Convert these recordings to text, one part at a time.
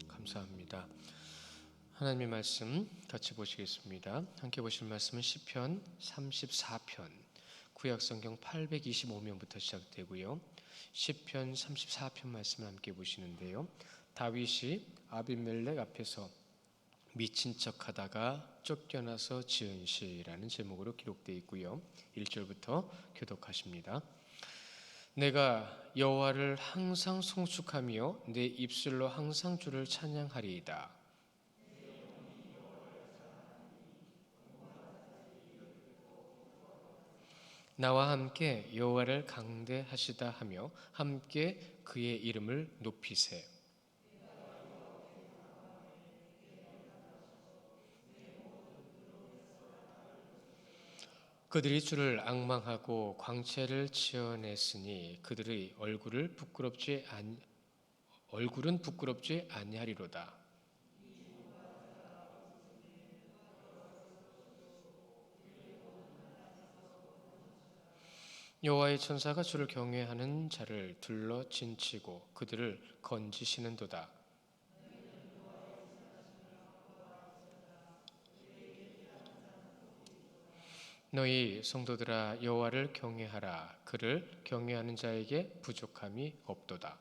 감사합니다. 하나님의 말씀 같이 보시겠습니다. 함께 보실 말씀은 시편 34편, 구약성경 825면부터 시작되고요. 시편 34편 말씀을 함께 보시는데요. 다윗이 아비멜렉 앞에서 미친 척하다가 쫓겨나서 지은 시라는 제목으로 기록되어 있고요. 1절부터 교독하십니다. 내가 여호와를 항상 송축하며 내 입술로 항상 주를 찬양하리이다. 나와 함께 여호와를 강대하시다 하며 함께 그의 이름을 높이세. 그들이 주를 앙망하고 광채를 지어냈으니 그들의 얼굴은 부끄럽지 아니하리로다. 여호와의 천사가 주를 경외하는 자를 둘러 진치고 그들을 건지시는도다. 너희 성도들아 여호와를 경외하라. 그를 경외하는 자에게 부족함이 없도다.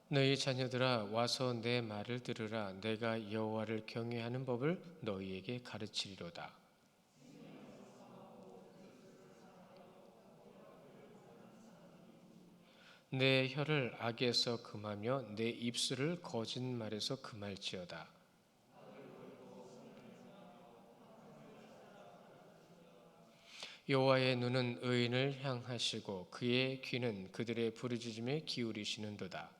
너희 자녀들아 와서 내 말을 들으라. 내가 여호와를 경외하는 법을 너희에게 가르치리로다. 내 혀를 악에서 금하며 내 입술을 거짓말에서 금할지어다. 여호와의 눈은 의인을 향하시고 그의 귀는 그들의 부르짖음에 기울이시는도다.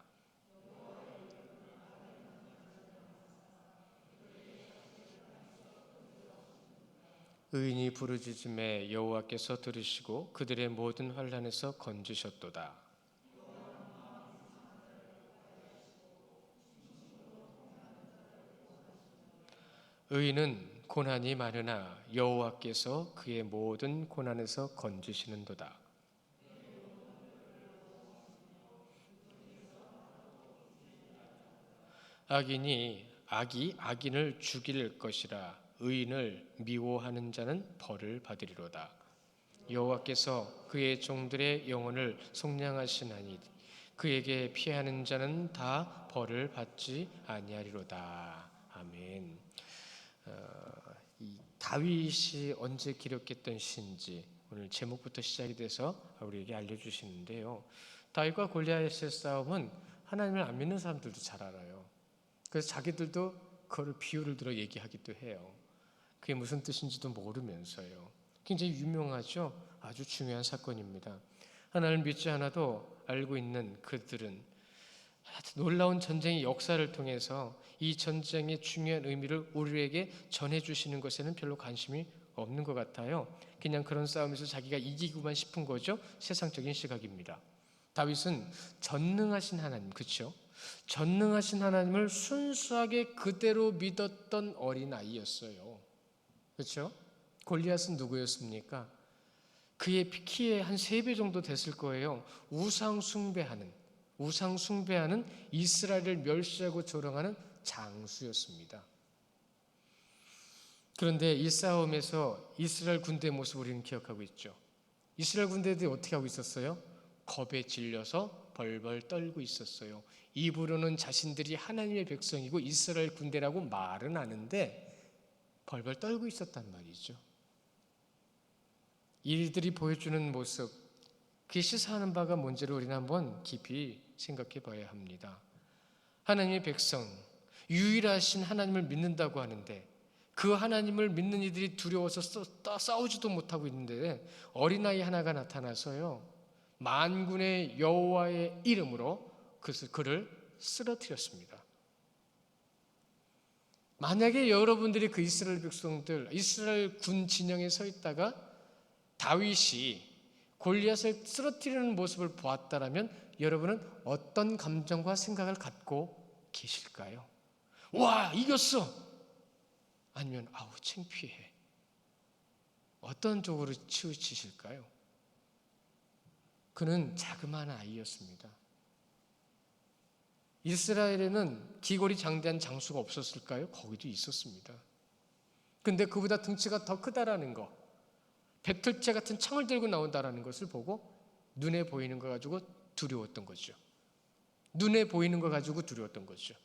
의인이 부르짖음에 여호와께서 들으시고 그들의 모든 환난에서 건지셨도다. 의인은 고난이 많으나 여호와께서 그의 모든 고난에서 건지시는도다. 악이 악인을 죽일 것이라. 의인을 미워하는 자는 벌을 받으리로다. 여호와께서 그의 종들의 영혼을 속량하시나니 그에게 피하는 자는 다 벌을 받지 아니하리로다. 아멘. 이 다윗이 언제 기록했던 시인지 오늘 제목부터 시작이 돼서 우리에게 알려주시는데요. 다윗과 골리앗의 싸움은 하나님을 안 믿는 사람들도 잘 알아요. 그래서 자기들도 그걸 비유를 들어 얘기하기도 해요. 그게 무슨 뜻인지도 모르면서요. 굉장히 유명하죠. 아주 중요한 사건입니다. 하나님을 믿지 않아도 알고 있는 그들은 놀라운 전쟁의 역사를 통해서 이 전쟁의 중요한 의미를 우리에게 전해주시는 것에는 별로 관심이 없는 것 같아요. 그냥 그런 싸움에서 자기가 이기고만 싶은 거죠. 세상적인 시각입니다. 다윗은 전능하신 하나님, 그렇죠? 전능하신 하나님을 순수하게 그대로 믿었던 어린아이였어요. 그렇죠? 골리앗은 누구였습니까? 그의 키의 한 3배 정도 됐을 거예요. 우상 숭배하는 이스라엘을 멸시하고 조롱하는 장수였습니다. 그런데 이 싸움에서 이스라엘 군대의 모습을 우리는 기억하고 있죠. 이스라엘 군대들이 어떻게 하고 있었어요? 겁에 질려서 벌벌 떨고 있었어요. 입으로는 자신들이 하나님의 백성이고 이스라엘 군대라고 말은 하는데 벌벌 떨고 있었단 말이죠. 이들이 보여주는 모습, 그게 시사하는 바가 뭔지를 우리는 한번 깊이 생각해 봐야 합니다. 하나님의 백성, 유일하신 하나님을 믿는다고 하는데 그 하나님을 믿는 이들이 두려워서 싸우지도 못하고 있는데 어린아이 하나가 나타나서요, 만군의 여호와의 이름으로 그를 쓰러뜨렸습니다. 만약에 여러분들이 그 이스라엘 백성들, 이스라엘 군 진영에 서 있다가 다윗이 골리앗을 쓰러뜨리는 모습을 보았다라면 여러분은 어떤 감정과 생각을 갖고 계실까요? 와, 이겼어! 아니면 아우 창피해. 어떤 쪽으로 치우치실까요? 그는 자그마한 아이였습니다. 이스라엘에는 기골이 장대한 장수가 없었을까요? 거기도 있었습니다. 근데 그보다 등치가 더 크다라는 거, 배틀째 같은 창을 들고 나온다라는 것을 보고 눈에 보이는 거 가지고 두려웠던 거죠. 눈에 보이는 거 가지고 두려웠던 거죠.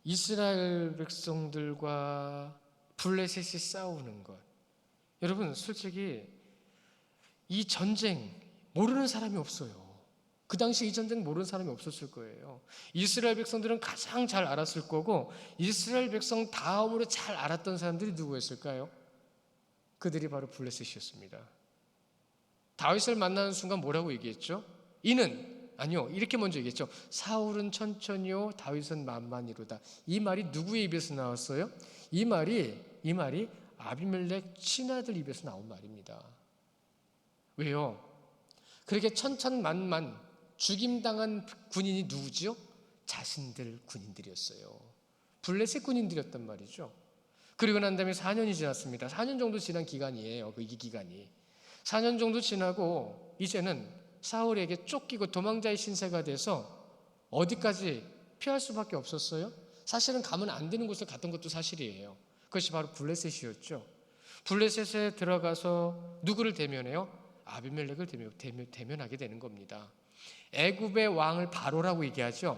이스라엘 백성들과 블레셋이 싸우는 것. 여러분, 솔직히 이 전쟁 모르는 사람이 없어요. 그 당시 이 전쟁 모르는 사람이 없었을 거예요. 이스라엘 백성들은 가장 잘 알았을 거고, 이스라엘 백성 다음으로 잘 알았던 사람들이 누구였을까요? 그들이 바로 블레셋이었습니다. 다윗을 만나는 순간 뭐라고 얘기했죠? 이렇게 먼저 얘기했죠. 사울은 천천히요, 다윗은 만만히로다. 이 말이 누구의 입에서 나왔어요? 이 말이 아비멜렉 친아들 입에서 나온 말입니다. 왜요? 그렇게 천천만만 죽임당한 군인이 누구지요? 자신들 군인들이었어요. 블레셋 군인들이었단 말이죠. 그리고 난 다음에 4년이 지났습니다. 4년 정도 지난 기간이에요. 이 기간이. 4년 정도 지나고 이제는 사울에게 쫓기고 도망자의 신세가 돼서 어디까지 피할 수밖에 없었어요? 사실은 가면 안 되는 곳을 갔던 것도 사실이에요. 그것이 바로 블레셋이었죠. 블레셋에 들어가서 누구를 대면해요? 아비멜렉을 대면하게 되는 겁니다. 애굽의 왕을 바로라고 얘기하죠.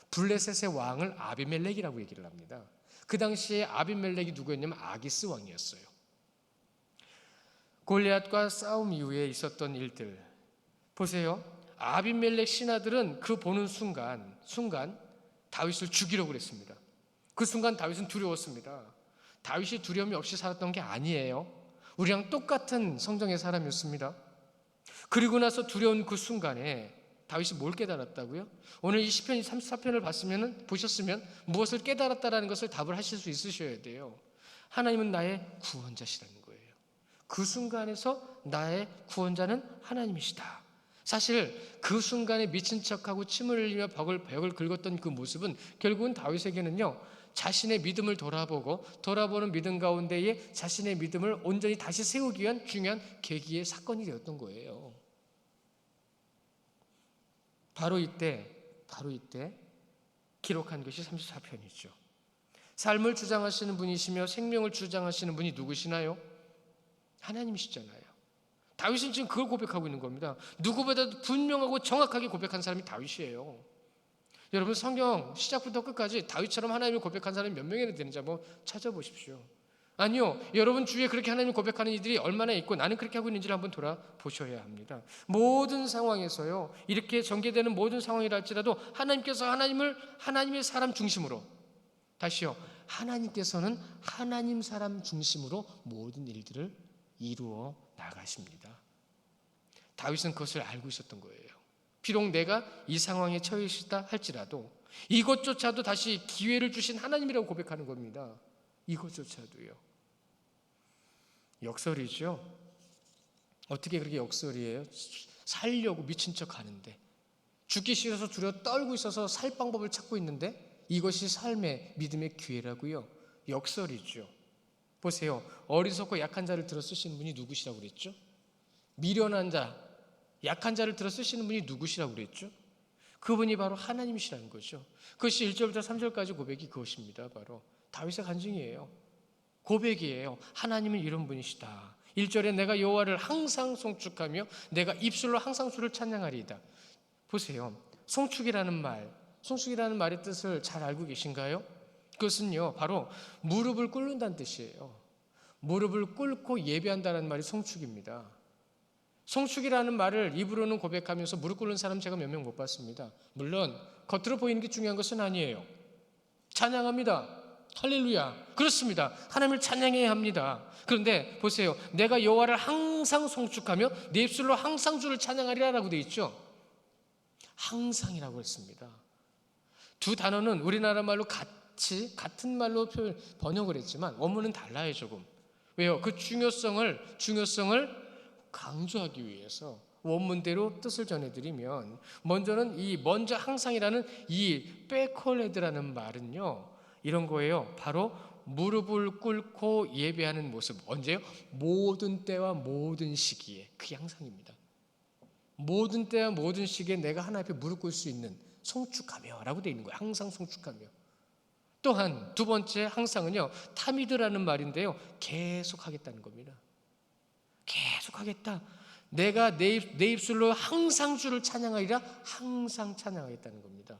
블레셋의 왕을 아비멜렉이라고 얘기를 합니다. 그 당시에 아비멜렉이 누구였냐면 아기스 왕이었어요. 골리앗과 싸움 이후에 있었던 일들 보세요. 아비멜렉 신하들은 그 보는 순간 다윗을 죽이려고 그랬습니다. 그 순간 다윗은 두려웠습니다. 다윗이 두려움이 없이 살았던 게 아니에요. 우리랑 똑같은 성정의 사람이었습니다. 그리고 나서 두려운 그 순간에 다윗이 뭘 깨달았다고요? 오늘 이 시편 34편을 보셨으면 무엇을 깨달았다라는 것을 답을 하실 수 있으셔야 돼요. 하나님은 나의 구원자시라는 거예요. 그 순간에서 나의 구원자는 하나님이시다. 사실 그 순간에 미친 척하고 침을 흘리며 벽을 긁었던 그 모습은 결국은 다윗에게는요, 자신의 믿음을 돌아보는 믿음 가운데에 자신의 믿음을 온전히 다시 세우기 위한 중요한 계기의 사건이 되었던 거예요. 바로 이때 기록한 것이 34편이죠. 삶을 주장하시는 분이시며 생명을 주장하시는 분이 누구시나요? 하나님이시잖아요. 다윗은 지금 그걸 고백하고 있는 겁니다. 누구보다도 분명하고 정확하게 고백한 사람이 다윗이에요. 여러분, 성경 시작부터 끝까지 다윗처럼 하나님을 고백한 사람이 몇 명이나 되는지 한번 찾아보십시오. 아니요, 여러분 주위에 그렇게 하나님을 고백하는 이들이 얼마나 있고 나는 그렇게 하고 있는지를 한번 돌아보셔야 합니다. 모든 상황에서요, 이렇게 전개되는 모든 상황이라 할지라도 하나님께서 하나님의 사람 중심으로, 다시요, 하나님께서는 하나님 사람 중심으로 모든 일들을 이루어 나가십니다. 다윗은 그것을 알고 있었던 거예요. 비록 내가 이 상황에 처해 있다 할지라도 이것조차도 다시 기회를 주신 하나님이라고 고백하는 겁니다. 이것조차도요. 역설이죠. 어떻게 그렇게 역설이에요? 살려고 미친 척 하는데, 죽기 싫어서 두려워 떨고 있어서 살 방법을 찾고 있는데 이것이 삶의 믿음의 기회라고요. 역설이죠. 보세요. 어리석고 약한 자를 들어 쓰시는 분이 누구시라고 그랬죠? 미련한 자, 약한 자를 들어 쓰시는 분이 누구시라고 그랬죠? 그분이 바로 하나님이시라는 거죠. 그것이 1절부터 3절까지 고백이 그것입니다. 바로 다윗의 간증이에요. 고백이에요. 하나님은 이런 분이시다. 1절에 내가 여호와를 항상 송축하며 내가 입술로 항상 주를 찬양하리이다. 보세요. 송축이라는 말의 뜻을 잘 알고 계신가요? 그것은요, 바로 무릎을 꿇는다는 뜻이에요. 무릎을 꿇고 예배한다는 말이 송축입니다. 송축이라는 말을 입으로는 고백하면서 무릎 꿇는 사람 제가 몇 명 못 봤습니다. 물론 겉으로 보이는 게 중요한 것은 아니에요. 찬양합니다. 할렐루야. 그렇습니다. 하나님을 찬양해야 합니다. 그런데 보세요. 내가 여호와를 항상 송축하며 내 입술로 항상 주를 찬양하리라라고 되어 있죠. 항상이라고 했습니다. 두 단어는 우리나라 말로 같은 말로 번역을 했지만 원문은 달라요, 조금. 왜요? 그 중요성을 강조하기 위해서 원문대로 뜻을 전해드리면, 먼저 항상이라는 이 빼콜레드라는 말은요, 이런 거예요. 바로 무릎을 꿇고 예배하는 모습. 언제요? 모든 때와 모든 시기에. 그게 항상입니다. 모든 때와 모든 시기에 내가 하나님 앞에 무릎 꿇을 수 있는, 송축하며 라고 되어 있는 거예요. 항상 송축하며. 또한 두 번째 항상은요, 타미드라는 말인데요, 계속 하겠다는 겁니다. 계속 하겠다. 내가 내 입술로 항상 주를 찬양하리라. 항상 찬양하겠다는 겁니다.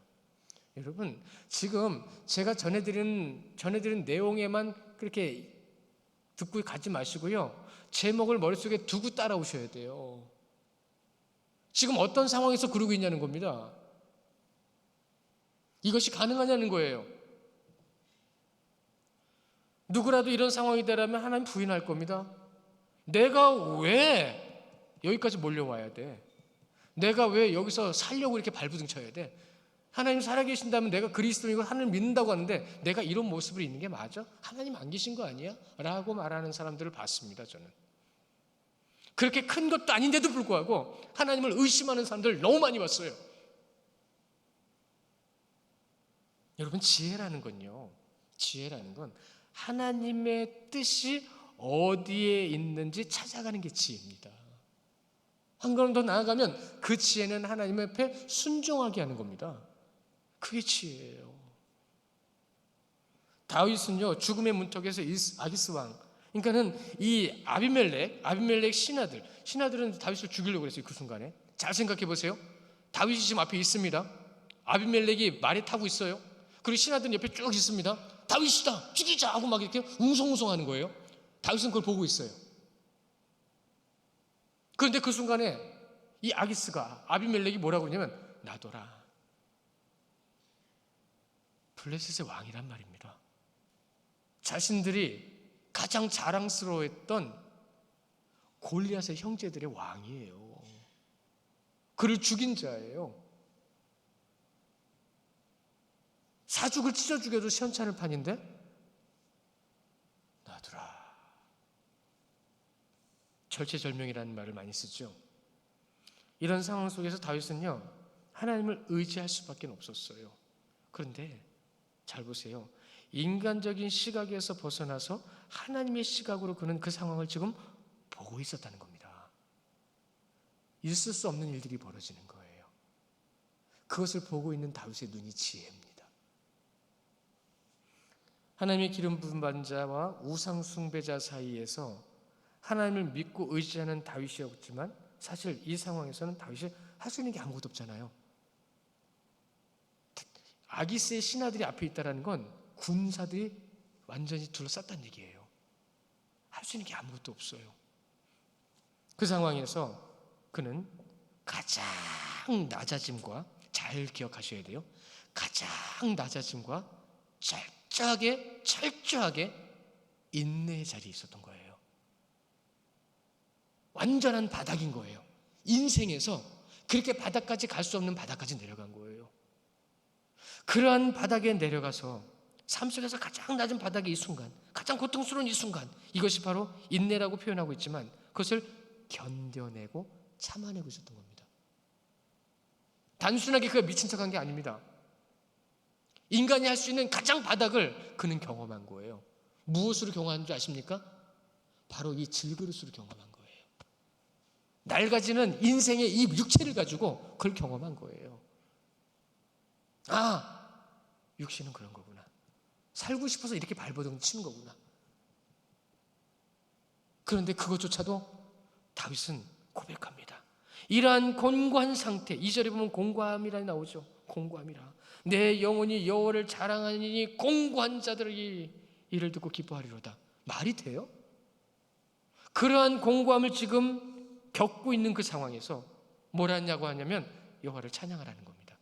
여러분, 지금 제가 전해드리는 내용에만 그렇게 듣고 가지 마시고요, 제목을 머릿속에 두고 따라오셔야 돼요. 지금 어떤 상황에서 그러고 있냐는 겁니다. 이것이 가능하냐는 거예요. 누구라도 이런 상황이다라면 하나님 부인할 겁니다. 내가 왜 여기까지 몰려와야 돼? 내가 왜 여기서 살려고 이렇게 발부둥 쳐야 돼? 하나님 살아계신다면 내가 그리스도이고 하나님 믿는다고 하는데 내가 이런 모습으로 있는 게 맞아? 하나님 안 계신 거 아니야? 라고 말하는 사람들을 봤습니다. 저는 그렇게 큰 것도 아닌데도 불구하고 하나님을 의심하는 사람들 너무 많이 봤어요. 여러분, 지혜라는 건요, 지혜라는 건 하나님의 뜻이 어디에 있는지 찾아가는 게 지혜입니다. 한 걸음 더 나아가면 그 지혜는 하나님 앞에 순종하게 하는 겁니다. 그게 지혜예요. 다윗은요, 죽음의 문턱에서 아기스 왕, 그러니까는 이 아비멜렉 신하들은 다윗을 죽이려고 그랬어요. 그 순간에 잘 생각해 보세요. 다윗이 지금 앞에 있습니다. 아비멜렉이 말에 타고 있어요. 그리고 신하들은 옆에 쭉 있습니다. 다윗이다, 죽이자 하고 막 이렇게 웅성웅성하는 거예요. 다윗은 그걸 보고 있어요. 그런데 그 순간에 이 아기스가, 아비멜렉이 뭐라고 하냐면 놔둬라, 블레셋의 왕이란 말입니다. 자신들이 가장 자랑스러워했던 골리앗의 형제들의 왕이에요. 그를 죽인 자예요. 사죽을 찢어 죽여도 시원찮을 판인데 놔두라. 절체절명이라는 말을 많이 쓰죠. 이런 상황 속에서 다윗은요, 하나님을 의지할 수밖에 없었어요. 그런데 잘 보세요. 인간적인 시각에서 벗어나서 하나님의 시각으로 그는 그 상황을 지금 보고 있었다는 겁니다. 있을 수 없는 일들이 벌어지는 거예요. 그것을 보고 있는 다윗의 눈이 지혜입니다. 하나님의 기름 부음 받은 자와 우상 숭배자 사이에서 하나님을 믿고 의지하는 다윗이었지만 사실 이 상황에서는 다윗이 할 수 있는 게 아무것도 없잖아요. 아기스의 신하들이 앞에 있다는 건 군사들이 완전히 둘러쌌다는 얘기예요. 할 수 있는 게 아무것도 없어요. 그 상황에서 그는 가장 낮아짐과, 잘 기억하셔야 돼요, 가장 낮아짐과 철저하게 인내의 자리에 있었던 거예요. 완전한 바닥인 거예요. 인생에서 그렇게 바닥까지 갈 수 없는 바닥까지 내려간 거예요. 그러한 바닥에 내려가서 삶 속에서 가장 낮은 바닥의 이 순간, 가장 고통스러운 이 순간, 이것이 바로 인내라고 표현하고 있지만 그것을 견뎌내고 참아내고 있었던 겁니다. 단순하게 그가 미친 척한 게 아닙니다. 인간이 할 수 있는 가장 바닥을 그는 경험한 거예요. 무엇으로 경험한 줄 아십니까? 바로 이 질그릇으로 경험한 거예요. 낡아지는 인생의 이 육체를 가지고 그걸 경험한 거예요. 아, 육신은 그런 거구나. 살고 싶어서 이렇게 발버둥 치는 거구나. 그런데 그것조차도 다윗은 고백합니다. 이러한 곤고한 상태, 2절에 보면 공고함이라 나오죠. 공고함이라. 내 영혼이 여호와를 자랑하니 공고한 자들이 이를 듣고 기뻐하리로다. 말이 돼요? 그러한 공고함을 지금 겪고 있는 그 상황에서 뭘 하냐고 하냐면 여호와를 찬양하라는 겁니다.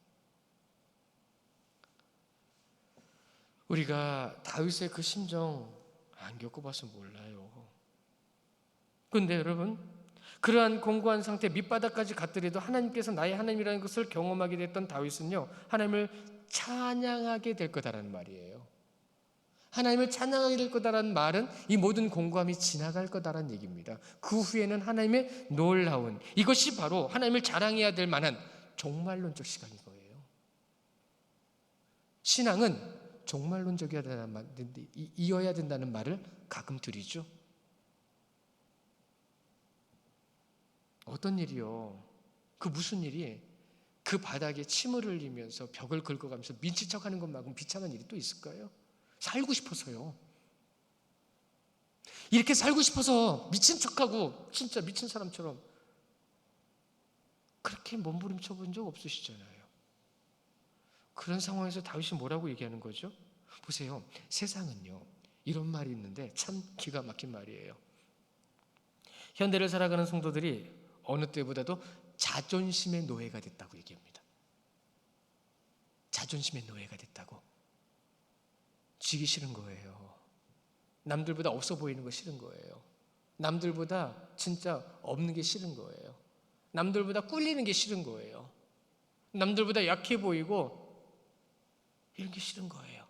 우리가 다윗의 그 심정 안 겪어봐서 몰라요. 그런데 여러분, 그러한 공고한 상태 밑바닥까지 갔더라도 하나님께서 나의 하나님이라는 것을 경험하게 됐던 다윗은요, 하나님을 찬양하게 될 거다라는 말이에요. 하나님을 찬양하게 될 거다라는 말은 이 모든 공고함이 지나갈 거다라는 얘기입니다. 그 후에는 하나님의 놀라운, 이것이 바로 하나님을 자랑해야 될 만한 종말론적 시간인 거예요. 신앙은 이어야 된다는 말을 가끔 드리죠. 어떤 일이요? 그 무슨 일이 그 바닥에 침을 흘리면서 벽을 긁어가면서 미친 척하는 것만큼 비참한 일이 또 있을까요? 살고 싶어서요. 이렇게 살고 싶어서 미친 척하고 진짜 미친 사람처럼 그렇게 몸부림쳐 본 적 없으시잖아요. 그런 상황에서 다윗이 뭐라고 얘기하는 거죠? 보세요. 세상은요, 이런 말이 있는데 참 기가 막힌 말이에요. 현대를 살아가는 성도들이 어느 때보다도 자존심의 노예가 됐다고 얘기합니다. 자존심의 노예가 됐다고. 지기 싫은 거예요. 남들보다 없어 보이는 거 싫은 거예요. 남들보다 진짜 없는 게 싫은 거예요. 남들보다 꿀리는 게 싫은 거예요. 남들보다 약해 보이고 이런 게 싫은 거예요.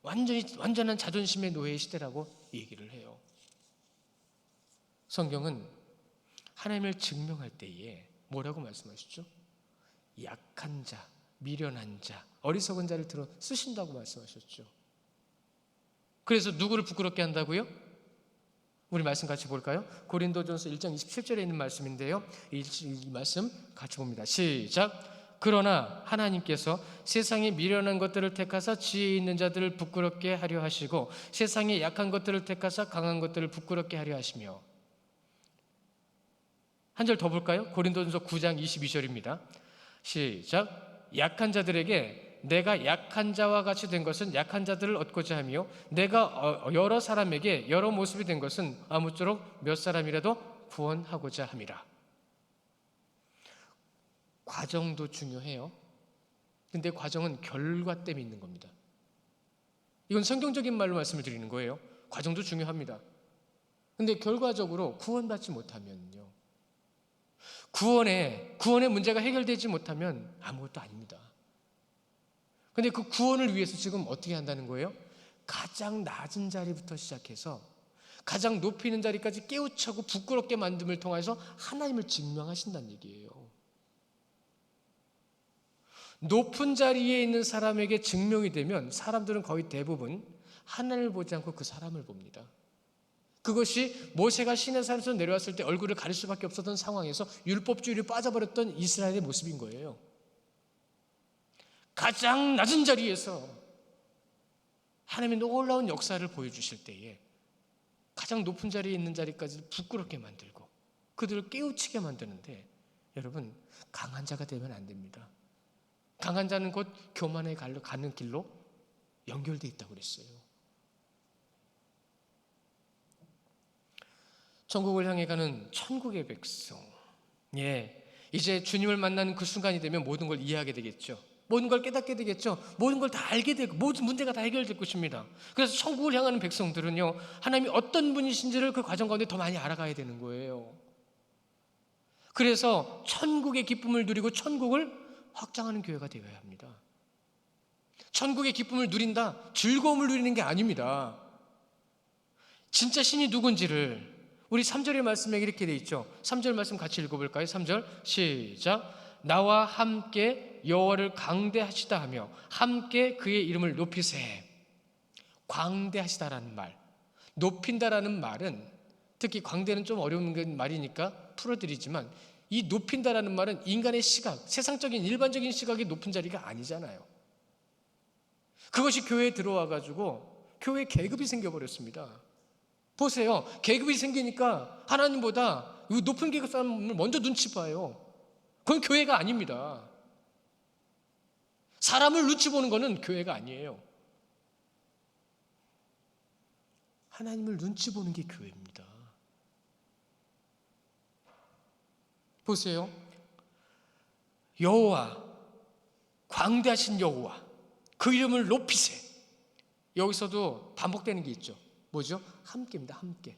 완전한 자존심의 노예의 시대라고 얘기를 해요. 성경은 하나님을 증명할 때에 뭐라고 말씀하시죠? 약한 자, 미련한 자, 어리석은 자를 들어 쓰신다고 말씀하셨죠. 그래서 누구를 부끄럽게 한다고요? 우리 말씀 같이 볼까요? 고린도전서 1장 27절에 있는 말씀인데요. 이 말씀 같이 봅니다. 시작. 그러나 하나님께서 세상에 미련한 것들을 택하사 지혜 있는 자들을 부끄럽게 하려 하시고 세상에 약한 것들을 택하사 강한 것들을 부끄럽게 하려 하시며. 한 절 더 볼까요? 고린도전서 9장 22절입니다. 시작. 약한 자들에게 내가 약한 자와 같이 된 것은 약한 자들을 얻고자 하며 내가 여러 사람에게 여러 모습이 된 것은 아무쪼록 몇 사람이라도 구원하고자 함이라. 과정도 중요해요. 근데 과정은 결과 때문에 있는 겁니다. 이건 성경적인 말로 말씀을 드리는 거예요. 과정도 중요합니다. 근데 결과적으로 구원받지 못하면요, 구원의 문제가 해결되지 못하면 아무것도 아닙니다. 근데 그 구원을 위해서 지금 어떻게 한다는 거예요? 가장 낮은 자리부터 시작해서 가장 높이 있는 자리까지 깨우치고 부끄럽게 만듦을 통해서 하나님을 증명하신다는 얘기예요. 높은 자리에 있는 사람에게 증명이 되면 사람들은 거의 대부분 하나님을 보지 않고 그 사람을 봅니다. 그것이 모세가 시내산에서 내려왔을 때 얼굴을 가릴 수밖에 없었던 상황에서 율법주의로 빠져버렸던 이스라엘의 모습인 거예요. 가장 낮은 자리에서 하나님의 놀라운 역사를 보여주실 때에 가장 높은 자리에 있는 자리까지 부끄럽게 만들고 그들을 깨우치게 만드는데, 여러분, 강한 자가 되면 안 됩니다. 강한 자는 곧 교만에 가는 길로 연결되어 있다고 그랬어요. 천국을 향해 가는 천국의 백성, 이제 주님을 만나는 그 순간이 되면 모든 걸 이해하게 되겠죠. 모든 걸 깨닫게 되겠죠. 모든 걸 다 알게 되고 모든 문제가 다 해결될 것입니다. 그래서 천국을 향하는 백성들은요, 하나님이 어떤 분이신지를 그 과정 가운데 더 많이 알아가야 되는 거예요. 그래서 천국의 기쁨을 누리고 천국을 확장하는 교회가 되어야 합니다. 천국의 기쁨을 누린다, 즐거움을 누리는 게 아닙니다. 진짜 신이 누군지를 우리 3절의 말씀에 이렇게 돼 있죠. 3절 말씀 같이 읽어볼까요? 3절 시작. 나와 함께 여호와를 강대하시다 하며 함께 그의 이름을 높이세. 광대하시다라는 말, 높인다라는 말은, 특히 광대는 좀 어려운 말이니까 풀어드리지만, 이 높인다라는 말은 인간의 시각, 세상적인 일반적인 시각이 높은 자리가 아니잖아요. 그것이 교회에 들어와가지고 교회에 계급이 생겨버렸습니다. 보세요. 계급이 생기니까 하나님보다 높은 계급 사람을 먼저 눈치 봐요. 그건 교회가 아닙니다. 사람을 눈치 보는 거는 교회가 아니에요. 하나님을 눈치 보는 게 교회입니다. 보세요. 여호와, 광대하신 여호와, 그 이름을 높이세. 여기서도 반복되는 게 있죠. 뭐죠? 함께입니다. 함께.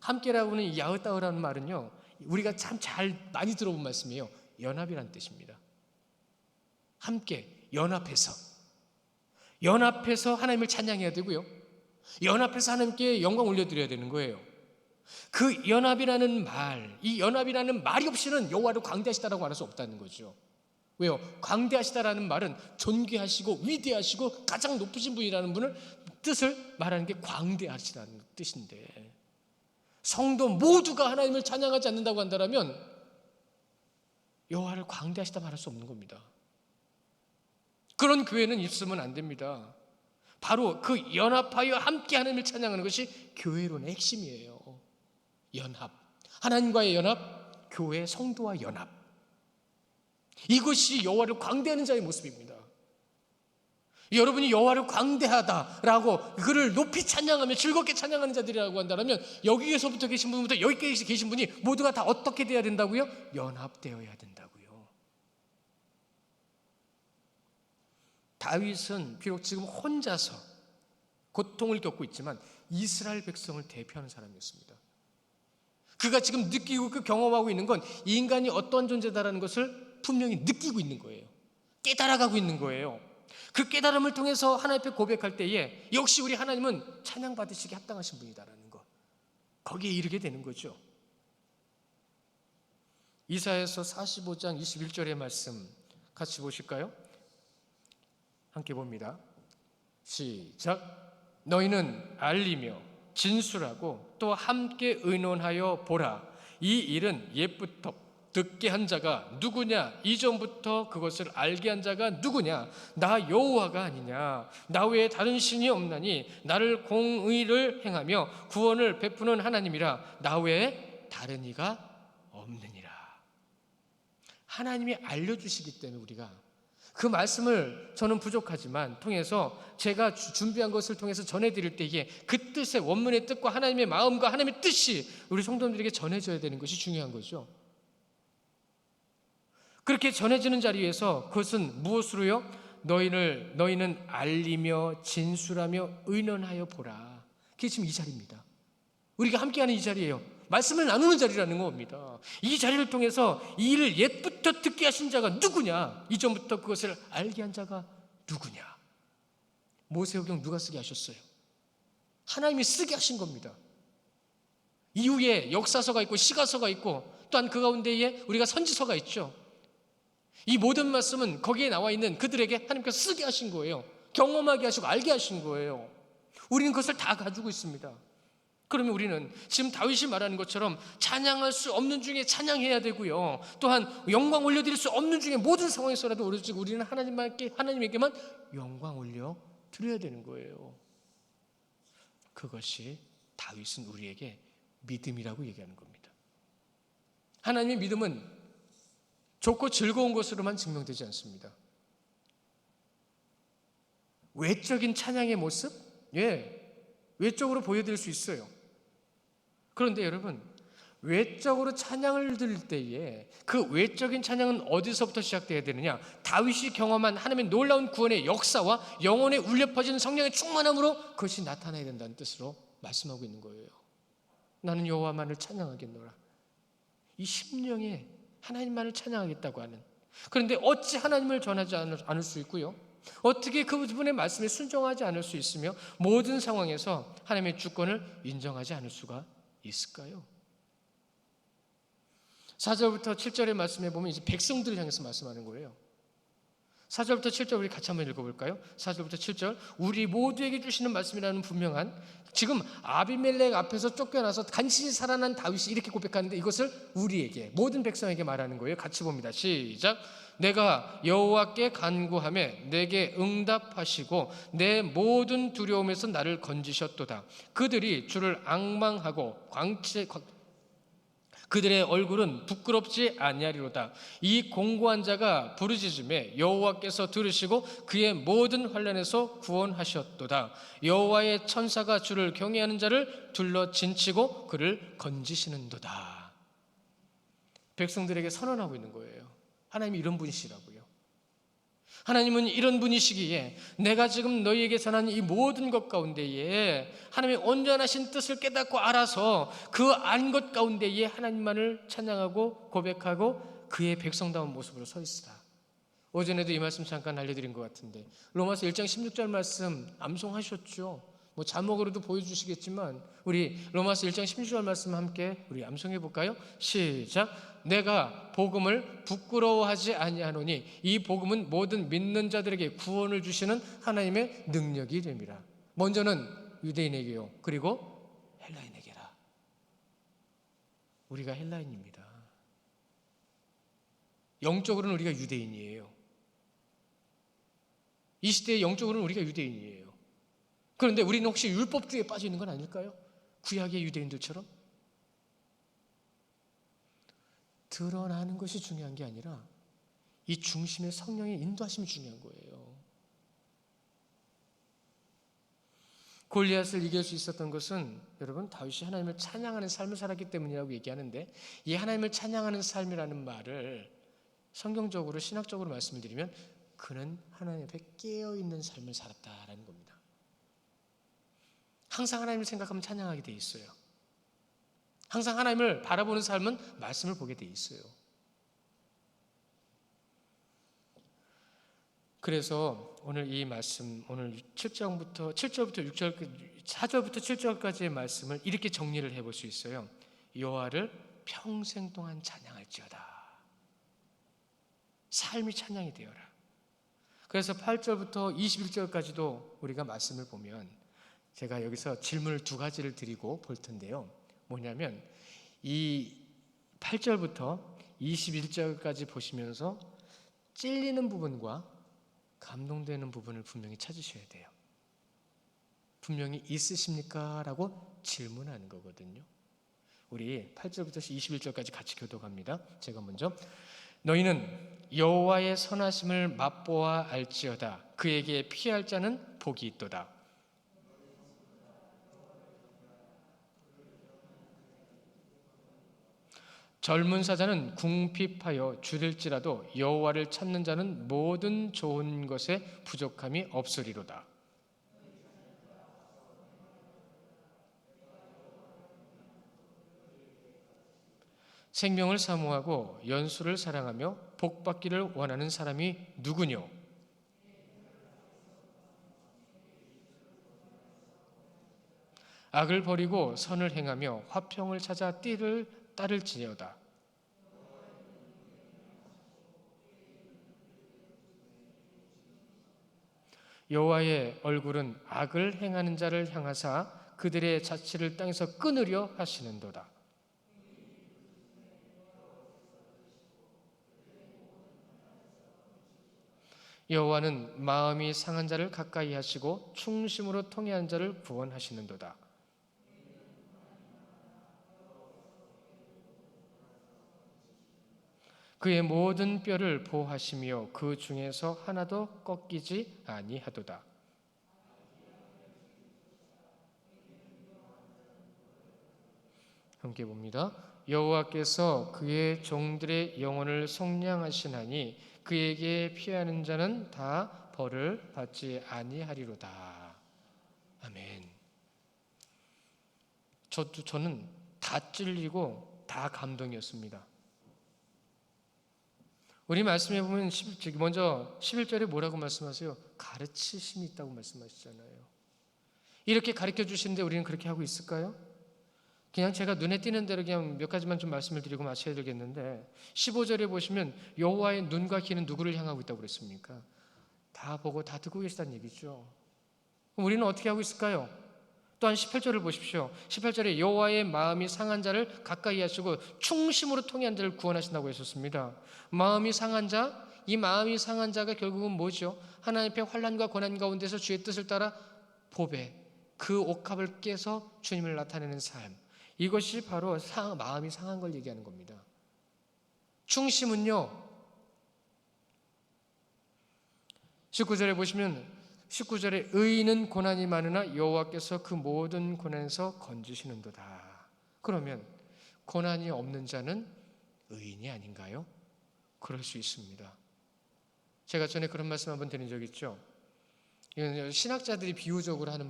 함께라고는 이 야흐다흐라는 말은요, 우리가 참 잘 많이 들어본 말씀이에요. 연합이라는 뜻입니다. 함께, 연합해서 하나님을 찬양해야 되고요, 연합해서 하나님께 영광 올려드려야 되는 거예요. 그 연합이라는 말, 이 연합이라는 말이 없이는 여호와를 광대하시다라고 말할 수 없다는 거죠. 왜요? 광대하시다라는 말은 존귀하시고 위대하시고 가장 높으신 분이라는 분을 뜻을 말하는 게 광대하시다는 뜻인데, 성도 모두가 하나님을 찬양하지 않는다고 한다면 여호와를 광대하시다 말할 수 없는 겁니다. 그런 교회는 있으면 안 됩니다. 바로 그 연합하여 함께 하나님을 찬양하는 것이 교회론의 핵심이에요. 연합, 하나님과의 연합, 교회 성도와 연합, 이것이 여호와를 광대하는 자의 모습입니다. 여러분이 여호와를 광대하다라고 그를 높이 찬양하며 즐겁게 찬양하는 자들이라고 한다면, 여기에서부터 계신 분부터 여기까지 계신 분이 모두가 다 어떻게 돼야 된다고요? 연합되어야 된다고요. 다윗은 비록 지금 혼자서 고통을 겪고 있지만 이스라엘 백성을 대표하는 사람이었습니다. 그가 지금 느끼고 경험하고 있는 건 인간이 어떤 존재다라는 것을 분명히 느끼고 있는 거예요. 깨달아가고 있는 거예요. 그 깨달음을 통해서 하나님 앞에 고백할 때에 역시 우리 하나님은 찬양받으시기에 합당하신 분이다라는 것, 거기에 이르게 되는 거죠. 이사야서 45장 21절의 말씀 같이 보실까요? 함께 봅니다. 시작. 너희는 알리며 진술하고 또 함께 의논하여 보라. 이 일은 옛부터 듣게 한 자가 누구냐? 이전부터 그것을 알게 한 자가 누구냐? 나 여호와가 아니냐? 나 외에 다른 신이 없나니 나를 공의를 행하며 구원을 베푸는 하나님이라. 나 외에 다른 이가 없느니라. 하나님이 알려주시기 때문에 우리가 그 말씀을 저는 부족하지만 통해서 제가 준비한 것을 통해서 전해드릴 때에 그 뜻의 원문의 뜻과 하나님의 마음과 하나님의 뜻이 우리 성도님들에게 전해져야 되는 것이 중요한 거죠. 그렇게 전해지는 자리에서 그것은 무엇으로요? 너희는 알리며 진술하며 의논하여 보라. 그게 지금 이 자리입니다. 우리가 함께하는 이 자리예요. 말씀을 나누는 자리라는 겁니다. 이 자리를 통해서 이 일을 옛부터 듣게 하신 자가 누구냐? 이전부터 그것을 알게 한 자가 누구냐? 모세오경 누가 쓰게 하셨어요? 하나님이 쓰게 하신 겁니다. 이후에 역사서가 있고 시가서가 있고 또한 그 가운데에 우리가 선지서가 있죠. 이 모든 말씀은 거기에 나와 있는 그들에게 하나님께서 쓰게 하신 거예요. 경험하게 하시고 알게 하신 거예요. 우리는 그것을 다 가지고 있습니다. 그러면 우리는 지금 다윗이 말하는 것처럼 찬양할 수 없는 중에 찬양해야 되고요, 또한 영광 올려드릴 수 없는 중에 모든 상황에서라도 우리는 하나님에게만 영광 올려드려야 되는 거예요. 그것이 다윗은 우리에게 믿음이라고 얘기하는 겁니다. 하나님의 믿음은 좋고 즐거운 것으로만 증명되지 않습니다. 외적인 찬양의 모습? 외적으로 보여드릴 수 있어요. 그런데 여러분, 외적으로 찬양을 드릴 때에 그 외적인 찬양은 어디서부터 시작되어야 되느냐? 다윗이 경험한 하나님의 놀라운 구원의 역사와 영혼에 울려 퍼지는 성령의 충만함으로 그것이 나타나야 된다는 뜻으로 말씀하고 있는 거예요. 나는 여호와만을 찬양하겠노라. 이 심령에 하나님만을 찬양하겠다고 하는, 그런데 어찌 하나님을 전하지 않을 수 있고요, 어떻게 그분의 말씀에 순종하지 않을 수 있으며 모든 상황에서 하나님의 주권을 인정하지 않을 수가 있을까요? 4절부터 7절의 말씀에 보면 이제 백성들을 향해서 말씀하는 거예요. 4절부터 7절 우리 같이 한번 읽어볼까요? 4절부터 7절, 우리 모두에게 주시는 말씀이라는 분명한, 지금 아비멜렉 앞에서 쫓겨나서 간신히 살아난 다윗이 이렇게 고백하는데 이것을 우리에게, 모든 백성에게 말하는 거예요. 같이 봅니다. 시작. 내가 여호와께 간구하며 내게 응답하시고 내 모든 두려움에서 나를 건지셨도다. 그들이 주를 앙망하고 그들의 얼굴은 부끄럽지 아니하리로다. 이 공고한 자가 부르짖음에 여호와께서 들으시고 그의 모든 환난에서 구원하셨도다. 여호와의 천사가 주를 경외하는 자를 둘러 진치고 그를 건지시는도다. 백성들에게 선언하고 있는 거예요. 하나님이 이런 분이시라고요. 하나님은 이런 분이시기에 내가 지금 너희에게 전하는 이 모든 것 가운데에 하나님의 온전하신 뜻을 깨닫고 알아서 그 안 것 가운데에 하나님만을 찬양하고 고백하고 그의 백성다운 모습으로 서 있으라. 오전에도 이 말씀 잠깐 알려드린 것 같은데 로마서 1장 16절 말씀 암송하셨죠. 뭐 자막으로도 보여주시겠지만 우리 로마서 1장 16절 말씀 함께 우리 암송해 볼까요? 시작. 내가 복음을 부끄러워하지 아니하노니 이 복음은 모든 믿는 자들에게 구원을 주시는 하나님의 능력이 됨이라. 먼저는 유대인에게요, 그리고 헬라인에게라. 우리가 헬라인입니다. 영적으로는 우리가 유대인이에요. 이 시대의 영적으로는 우리가 유대인이에요. 그런데 우리는 혹시 율법주의에 빠져 있는 건 아닐까요? 구약의 유대인들처럼? 드러나는 것이 중요한 게 아니라 이 중심의 성령의 인도하심이 중요한 거예요. 골리앗을 이길 수 있었던 것은 여러분 다윗이 하나님을 찬양하는 삶을 살았기 때문이라고 얘기하는데, 이 하나님을 찬양하는 삶이라는 말을 성경적으로 신학적으로 말씀을 드리면 그는 하나님 앞에 깨어있는 삶을 살았다라는 겁니다. 항상 하나님을 생각하면 찬양하게 돼 있어요. 항상 하나님을 바라보는 삶은 말씀을 보게 돼 있어요. 그래서 오늘 이 말씀, 오늘 7절부터 6절, 4절부터 7절까지의 말씀을 이렇게 정리를 해볼 수 있어요. 여호와를 평생 동안 찬양할지어다. 삶이 찬양이 되어라. 그래서 8절부터 21절까지도 우리가 말씀을 보면 제가 여기서 질문을 두 가지를 드리고 볼 텐데요. 뭐냐면 이 8절부터 21절까지 보시면서 찔리는 부분과 감동되는 부분을 분명히 찾으셔야 돼요. 분명히 있으십니까? 라고 질문하는 거거든요. 우리 8절부터 21절까지 같이 교독합니다. 제가 먼저 너희는 여호와의 선하심을 맛보아 알지어다. 그에게 피할 자는 복이 있도다. 젊은 사자는 궁핍하여 줄일지라도 여호와를 찾는 자는 모든 좋은 것에 부족함이 없으리로다. 생명을 사모하고 연수를 사랑하며 복받기를 원하는 사람이 누구뇨? 악을 버리고 선을 행하며 화평을 찾아 따를지어다. 여호와의 얼굴은 악을 행하는 자를 향하사 그들의 자취를 땅에서 끊으려 하시는도다. 여호와는 마음이 상한 자를 가까이 하시고 충심으로 통회한 자를 구원하시는도다. 그의 모든 뼈를 보호하시며 그 중에서 하나도 꺾이지 아니하도다. 함께 봅니다. 여호와께서 그의 종들의 영혼을 속량하시나니 그에게 피하는 자는 다 벌을 받지 아니하리로다. 아멘. 저는 다 찔리고 다 감동이었습니다. 우리 말씀해 보면 먼저 11절에 뭐라고 말씀하세요? 가르치심이 있다고 말씀하시잖아요. 이렇게 가르쳐 주시는데 우리는 그렇게 하고 있을까요? 그냥 제가 눈에 띄는 대로 그냥 몇 가지만 좀 말씀을 드리고 마쳐야 되겠는데 15절에 보시면 여호와의 눈과 귀는 누구를 향하고 있다고 그랬습니까? 다 보고 다 듣고 계시다는 얘기죠. 그럼 우리는 어떻게 하고 있을까요? 또한 18절을 보십시오. 18절에 여호와의 마음이 상한 자를 가까이 하시고 충심으로 통회한 자를 구원하신다고 했었습니다. 마음이 상한 자, 이 마음이 상한 자가 결국은 뭐죠? 하나님 앞에 환난과 고난 가운데서 주의 뜻을 따라 보배, 그 옥합을 깨서 주님을 나타내는 삶. 이것이 바로 마음이 상한 걸 얘기하는 겁니다. 충심은요, 19절에 보시면 19절에 의인은 고난이 많으나 여호와께서 그 모든 고난에서 건지시는도다. 그러면 고난이 없는 자는 의인이 아닌가요? 그럴 수 있습니다. 제가 전에 그런 말씀 한번 드린 적 있죠. 이건 신학자들이 비유적으로 했던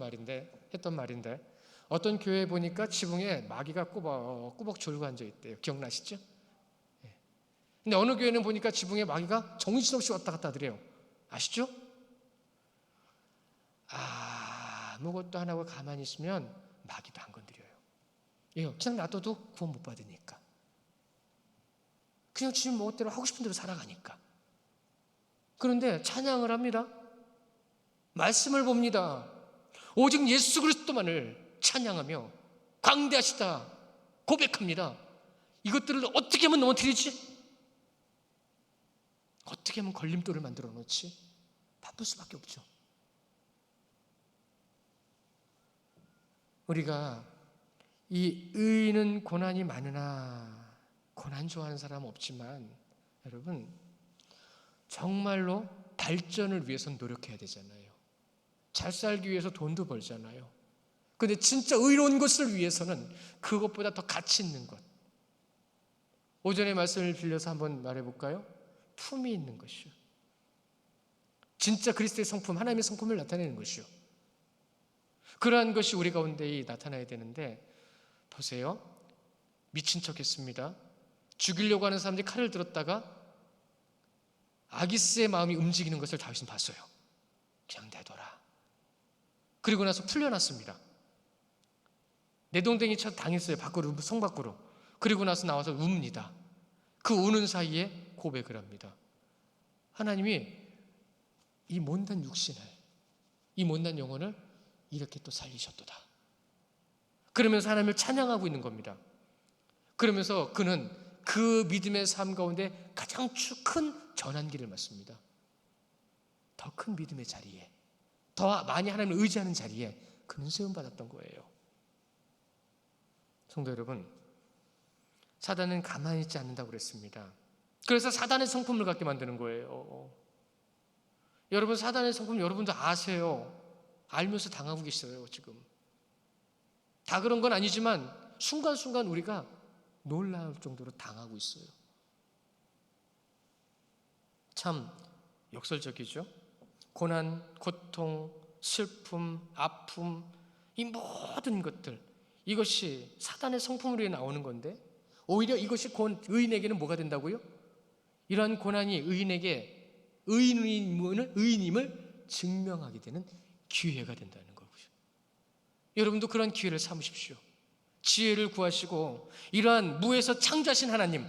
말인데 어떤 교회에 보니까 지붕에 마귀가 꾸벅꾸벅 졸고 앉아 있대요. 기억나시죠? 근데 어느 교회는 보니까 지붕에 마귀가 정신없이 왔다 갔다 하더래요. 아시죠? 아무것도 안 하고 가만히 있으면 마귀도 안 건드려요. 왜요? 그냥 놔둬도 구원 못 받으니까. 그냥 지금 멋대로 하고 싶은 대로 살아가니까. 그런데 찬양을 합니다. 말씀을 봅니다. 오직 예수 그리스도만을 찬양하며 광대하시다 고백합니다. 이것들을 어떻게 하면 넘어뜨리지? 어떻게 하면 걸림돌을 만들어 놓지? 바쁠 수밖에 없죠. 우리가 이 의인은 고난이 많으나, 고난 좋아하는 사람 없지만 여러분 정말로 발전을 위해서는 노력해야 되잖아요. 잘 살기 위해서 돈도 벌잖아요. 그런데 진짜 의로운 것을 위해서는 그것보다 더 가치 있는 것, 오전의 말씀을 빌려서 한번 말해볼까요? 품이 있는 것이요, 진짜 그리스도의 성품, 하나님의 성품을 나타내는 것이요, 그러한 것이 우리 가운데 나타나야 되는데, 보세요. 미친 척 했습니다. 죽이려고 하는 사람들이 칼을 들었다가 아기스의 마음이 움직이는 것을 다윗은 봤어요. 그냥 내둬라. 그리고 나서 풀려났습니다. 내동댕이 쳐 당했어요. 밖으로, 성 밖으로. 그리고 나서 나와서 웁니다. 그 우는 사이에 고백을 합니다. 하나님이 이 못난 육신을, 이 못난 영혼을 이렇게 또 살리셨도다. 그러면서 하나님을 찬양하고 있는 겁니다. 그러면서 그는 그 믿음의 삶 가운데 가장 큰 전환기를 맞습니다. 더 큰 믿음의 자리에, 더 많이 하나님을 의지하는 자리에 그는 세움받았던 거예요. 성도 여러분, 사단은 가만히 있지 않는다고 그랬습니다. 그래서 사단의 성품을 갖게 만드는 거예요. 여러분, 사단의 성품 여러분도 아세요. 알면서 당하고 계시어요. 지금 다 그런 건 아니지만 순간순간 우리가 놀라울 정도로 당하고 있어요. 참 역설적이죠. 고난, 고통, 슬픔, 아픔, 이 모든 것들, 이것이 사단의 성품으로 나오는 건데, 오히려 이것이 의인에게는 뭐가 된다고요? 이러한 고난이 의인에게 의인임을 증명하게 되는 기회가 된다는 거죠. 여러분도 그런 기회를 삼으십시오. 지혜를 구하시고 이러한 무에서 창조하신 하나님,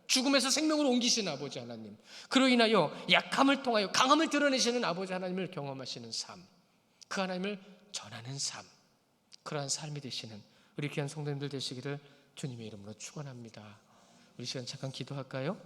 죽음에서 생명으로 옮기신 아버지 하나님, 그로 인하여 약함을 통하여 강함을 드러내시는 아버지 하나님을 경험하시는 삶, 그 하나님을 전하는 삶, 그러한 삶이 되시는 우리 귀한 성도님들 되시기를 주님의 이름으로 축원합니다. 우리 시간 잠깐 기도할까요?